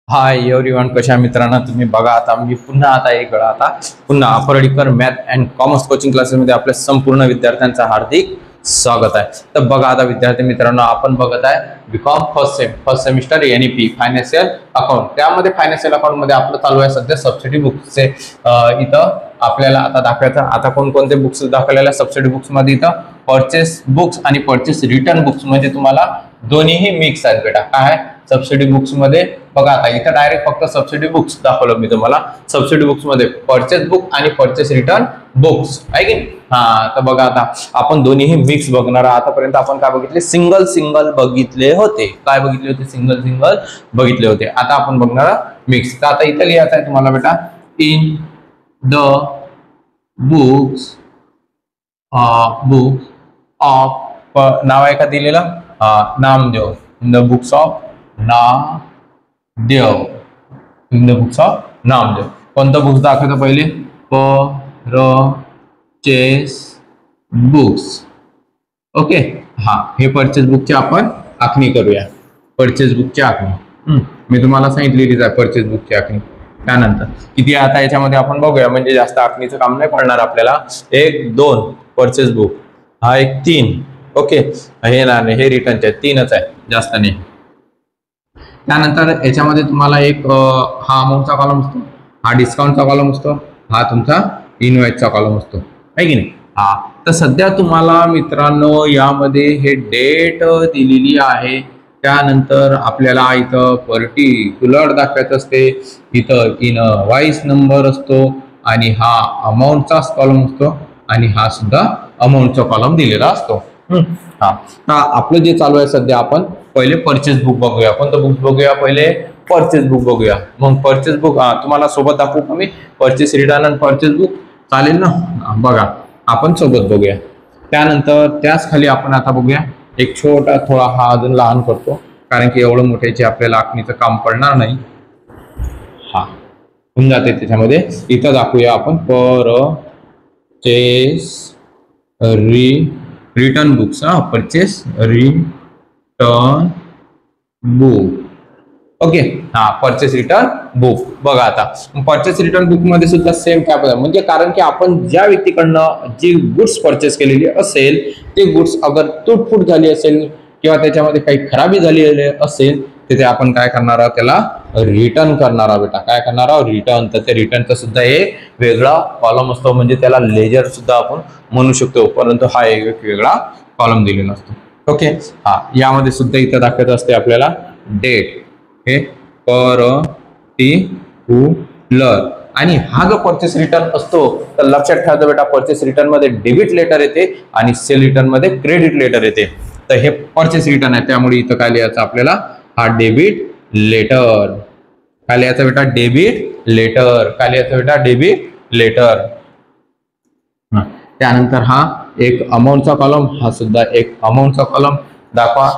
Hi everyone, कशा मित्रांनो तुम्ही बघा. आता मी पुन्हा Parlikar math and commerce coaching क्लासेसमध्ये आपल्या संपूर्ण विद्यार्थ्यांचं हार्दिक स्वागत आहे. तर बघा आता विद्यार्थी मित्रांनो, आपण बघत आहे BCom first semester NEP financial account. त्यामध्ये फायनान्शियल अकाउंट मध्ये आपलं चालू आहे सध्या सबसिडी बुक्सचे. इथं आपल्याला आता दाखवायचं आता कोणकोणते बुक्स दाखवलेल्या सबसिडी बुक्स मध्ये. इथं परचेस बुक्स आणि परचेस रिटर्न बुक्स म्हणजे तुम्हाला दोन्हीही मिक्स आहेत बेटा. काय आहे सबसिडी बुक्स मध्ये बघा. आता इथं डायरेक्ट फक्त सबसिडी बुक्स दाखवलं मी तुम्हाला. सबसिडी बुक्स मध्ये परचेस बुक आणि परचेस रिटर्न बुक्स आहे की. तर बघा आता आपण दोन्हीही मिक्स बघणार. आतापर्यंत आपण काय बघितले, सिंगल बघितले होते. काय बघितले होते, सिंगल बघितले होते. आता आपण बघणार मिक्स. तर आता इथं लिहायचं आहे तुम्हाला बेटा, इन द बुक्स ऑफ नाव आहे का दिलेलं, Namdev. In the books of Namdev. In the books of Namdev. कोणतं बुक्स दाखवतो पहिले, परचेस बुक्स. ओके. हे परचेस बुकची आपण आखणी करूया. परचेस बुकची आखणी मी तुम्हाला सांगितलेलीच आहे. परचेस बुकची आखणी त्यानंतर किती आता याच्यामध्ये आपण बघूया, म्हणजे जास्त आखणीचं काम नाही पडणार आपल्याला. 1 2 परचेस बुक, हा एक 3. ओके. हे ना, हे रिटर्नचे 3च आहे, जास्त नाही. त्यानंतर याच्यामध्ये तुम्हाला एक हा अमाऊंटचा कॉलम असतो, हा डिस्काउंटचा कॉलम असतो, हा तुमचा इनवॉइसचा कॉलम असतो, आहे की नाही. तर सध्या तुम्हाला मित्रांनो यामध्ये हे डेट दिलेली आहे. त्यानंतर आपल्याला इथं पर्टिक्युलर दाखवायचं असते. इथं इनवॉइस नंबर असतो आणि हा अमाऊंटचाच कॉलम असतो आणि हा सुद्धा अमाऊंटचा कॉलम दिलेला असतो. तर आपलं जे चालू आहे सध्या, आपण पहिले परचेस बुक बघूया. कोणतं बुक बघूया, पहिले परचेस बुक बघूया. मग परचेस बुक तुम्हाला सोबत दाखवू का मी, परचेस रिटर्न आणि परचेस बुक, चालेल ना. बघा आपण सोबत बघूया. त्यानंतर त्याच खाली आपण आता बघूया एक छोटा, थोडा हा अजून लहान करतो, कारण की एवढं मोठ्याचे आपल्याला आखणीचं काम पडणार नाही. होऊन जाते त्याच्यामध्ये. इथं दाखवूया आपण purchase return books. Purchase return book. Okay. Purchase return book. बघा आता परचेस रिटर्न बुक मध्ये सुद्धा सेम काय बघा, म्हणजे कारण की आपण ज्या व्यक्तीकडनं जी गुड्स परचेस केलेली असेल, ते गुड्स अगर तुटफूट झाली असेल किंवा त्याच्यामध्ये काही खराबी झालेली असेल, तिथे आपण काय करणार आहोत, त्याला रिटर्न करणार आहोत बेटा. काय करणार आहोत, रिटर्न. तर ते रिटर्नचा सुद्धा एक वेगळा कॉलम असतो, म्हणजे त्याला लेजर सुद्धा आपण म्हणू शकतो, परंतु हा एक वेगळा कॉलम दिलेला असतो. ओके. यामध्ये सुद्धा इथं दाखवत असते आपल्याला डेट, हे पर्टिक्युलर. आणि हा जो परचेस रिटर्न असतो, तर लक्षात ठेवायचं बेटा, परचेस रिटर्न मध्ये डेबिट लेटर येते आणि सेल रिटर्न मध्ये क्रेडिट लेटर येते. तर हे परचेस रिटर्न आहे, त्यामुळे इथं काय लिहायचं आपल्याला, हा डेबिट लेटर. काय लिहायचं बेटा, डेबिट लेटर. काय लिहायचं बेटा, डेबिट लेटर. त्यानंतर हा एक अमाऊंटचा कॉलम, हा सुद्धा एक अमाऊंटचा कॉलम दाखवा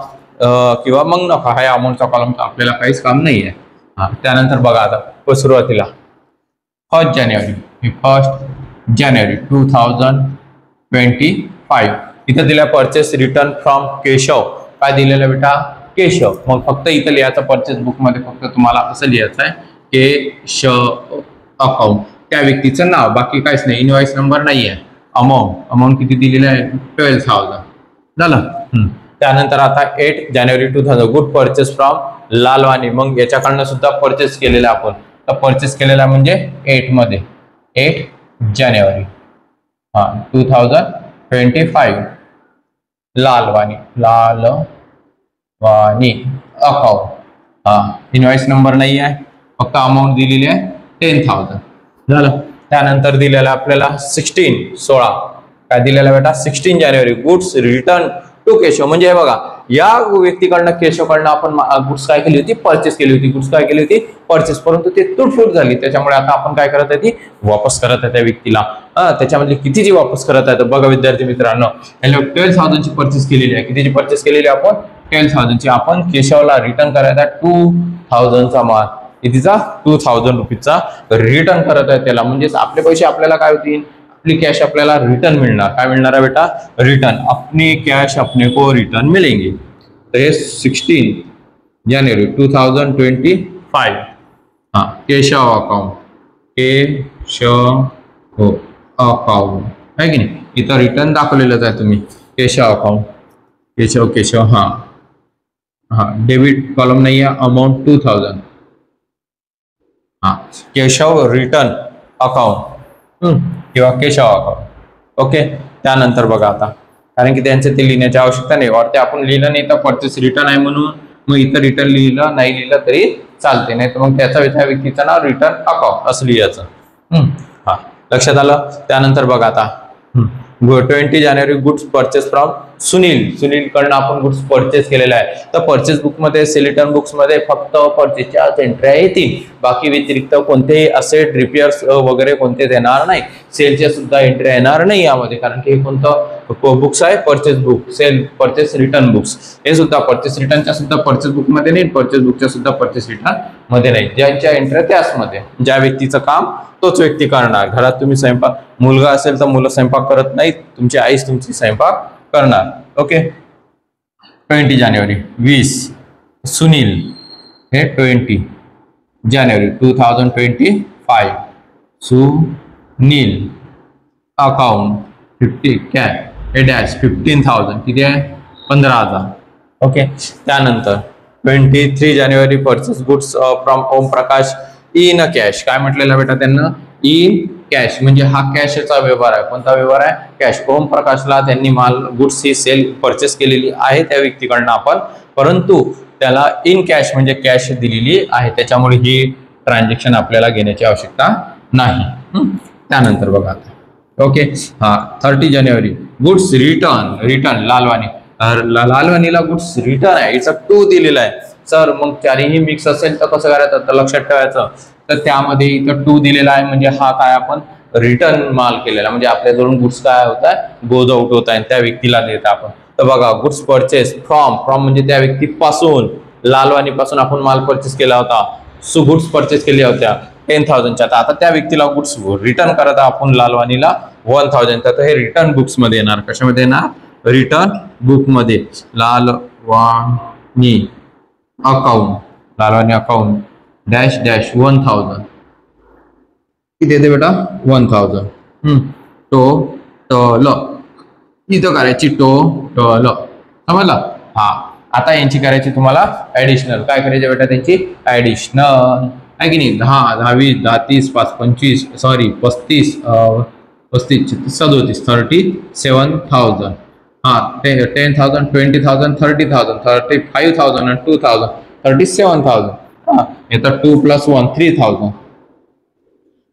किंवा मग नका. हा अमाऊंटचा कॉलम आपल्याला काहीच काम नाही आहे. त्यानंतर बघा आता सुरुवातीला 1 जानेवारी 2025 इथं दिल्या परचेस रिटर्न फ्रॉम केशव. काय दिलेलं बेटा, केशव. मग फक्त इथं लिहायचं परचेस बुक मध्ये, फक्त तुम्हाला असं लिहायचं आहे, केशव अकाउंट, त्या व्यक्तीचं नाव, बाकी काहीच नाही. इनवॉइस नंबर नाही आहे. अमाऊंट किती दिलेलं आहे, 12,000 झालं. त्यानंतर आता 8 जानेवारी 2000 गुड परचेस फ्रॉम लालवानी. मग याच्याकडनं सुद्धा परचेस केलेला आपण. तर परचेस केलेला म्हणजे 8 जानेवारी 2025 लालवानी अकाउंट. इनवॉइस नंबर नाही आहे, फक्त अमाऊंट दिलेली आहे 10,000 झालं. त्यानंतर दिलेला आपल्याला 16 काय दिलेला बेटा, 16 जानेवारी गुड्स रिटर्न टू केशव. म्हणजे बघा, या व्यक्तीकडनं केशवकडनं आपण गुड्स काय केली होती, परचेस केली होती. गुड्स काय केली होती, परचेस, परंतु ते तुटफूट झाली. त्याच्यामुळे आता आपण काय करत आहे, ती वापस करत आहे त्या व्यक्तीला. त्याच्यामध्ये कितीची वापस करत आहे, तर बघा विद्यार्थी मित्रांनो, 12,000 ची परचेस केलेली आहे. कितीची परचेस केलेली आपण, 12,000 ची. आपण केशवला रिटर्न करायचा 2,000 चा माल. कितीचा, 2,000 रुपीजचा रिटर्न करत आहे त्याला. म्हणजे आपले पैसे आपल्याला काय होतील, अपनी कैश अपने रिटर्न मिलना. क्या मिलना है बेटा? रिटर्न. अपनी कैश अपने को रिटर्न मिलेंगे. तो ये 16 जनवरी 2025 हा केशव अकाउंट, केशव अकाउंट आहे की नाही, इथं रिटर्न दाखवलेलंच आहे तुम्ही केशव अकाउंट, केशव हा हा डेबिट कॉलम नाही आहे, अमाऊंट 2000, हा केशव रिटर्न अकाउंट किंवा केशव अकाउंट. ओके, त्यानंतर बघा आता, कारण की त्यांचे ते लिहिण्याची आवश्यकता नाही, और ते आपण लिहिलं नाही तर परचेस रिटर्न आहे म्हणून मग इथं रिटर्न लिहिलं नाही लिहिलं तरी चालते, नाही तर मग त्याचा त्या व्यक्तीचं नाव रिटर्न अकाउंट असं लिहायचं. हा लक्षात आलं. त्यानंतर बघा आता 20 जानेवारी गुड्स परचेस फ्रॉम सुनील कडनं आपण गुड्स परचेस केलेला आहे. तर परचेस बुक मध्ये सेलिटन बुक्स मध्ये फक्त परचेसच्या एंट्री येतील, बाकी व्यतिरिक्त कोणतेही असेट रिपेअर्स वगैरे कोणते येणार नाही, सेलच्या सुद्धा एंट्री येणार नाही यामध्ये, कारण की हे कोणतं बुक्स आहे, purchase book, sale purchase return books, हे सुद्धा परचेस रिटर्नच्या सुद्धा परचेस बुक मध्ये नाही, परचेस बुकच्या सुद्धा परचेस रिटर्न मध्ये नाही. ज्यांच्या एंट्री त्याच मध्ये, ज्या व्यक्तीचं काम तोच व्यक्ती करणार. घरात तुम्ही स्वयंपाक, मुलगा असेल तर मुलं स्वयंपाक करत नाहीत, तुमची आईच तुमची स्वयंपाक करणार. ओके, 20 जानेवारी 20 सुनील, हे 20 जानेवारी 2025 सुनील अकाउंट 50 कॅश हे डॅश 15,000 किती आहे 15,000. ओके, त्यानंतर 23 जानेवारी purchase goods from Om Prakash in cash. काय म्हटलेलं बेटा त्यांना, इन कॅश म्हणजे हा कॅशचा व्यवहार आहे. कोणता व्यवहार आहे, कॅश. ओम प्रकाशला त्यांनी माल गुड्स ही सेल परचेस केलेली आहे त्या व्यक्तीकडनं आपण, परंतु त्याला इन कॅश म्हणजे कॅश दिलेली आहे, त्याच्यामुळे ही ट्रान्झॅक्शन आपल्याला घेण्याची आवश्यकता नाही. त्यानंतर बघा आता, ओके, हा 30 जानेवारी गुड्स रिटर्न लालवानीला गुड्स रिटर्न आहे, इथं 2 दिलेला आहे. सर मग चारही मिक्स असेल तर कसं करायचं, तर लक्षात ठेवायचं, तर त्यामध्ये इथं 2 दिलेला आहे म्हणजे हा काय आपण रिटर्न माल केलेला, म्हणजे आपल्याजवळून गुड्स काय होत आहे, गोज आउट होत आहे, त्या व्यक्तीला देत आपण. तर बघा गुड्स परचेस फ्रॉम म्हणजे त्या व्यक्तीपासून, लालवानीपासून आपण माल परचेस केला होता, सो गुड्स परचेस केल्या होत्या 10,000च्या, आता त्या व्यक्तीला गुड्स रिटर्न करत आपण लालवानीला 1,000. तर हे रिटर्न बुक्स मध्ये येणार, कशामध्ये येणार, रिटर्न बुक मध्ये. लालवानी अकाउंट डॅश डॅश 1,000 किती येते बेटा 1,000. टोटल इथं करायची टोटल, समजला. हा आता यांची करायची तुम्हाला ऍडिशनल. काय करायचे बेटा त्यांची ऍडिशनल आहे की नाही, 10, 20, 10, 30, 5, 25, सॉरी 35, 35, 37, 37,000. हा 10,000, 20,000, 30,000, 35,000 and 2,000, 37,000. हा येतं 2 + 1 3,000.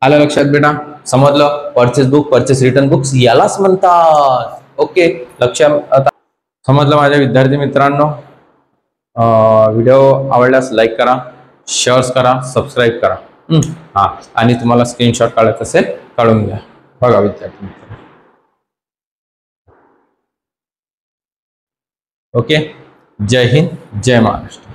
आलं लक्षात बेटा, समजलं. Purchase book, purchase return books यालाच म्हणतात. ओके, लक्षात समजलं माझ्या विद्यार्थी मित्रांनो. व्हिडिओ आवडल्यास लाईक करा, शेअर्स करा, सबस्क्राईब करा. हा आणि तुम्हाला स्क्रीनशॉट काढायचं असेल काढून घ्या. बघा विद्यार्थी मित्र. ओके, जय हिंद, जय महाराष्ट्र.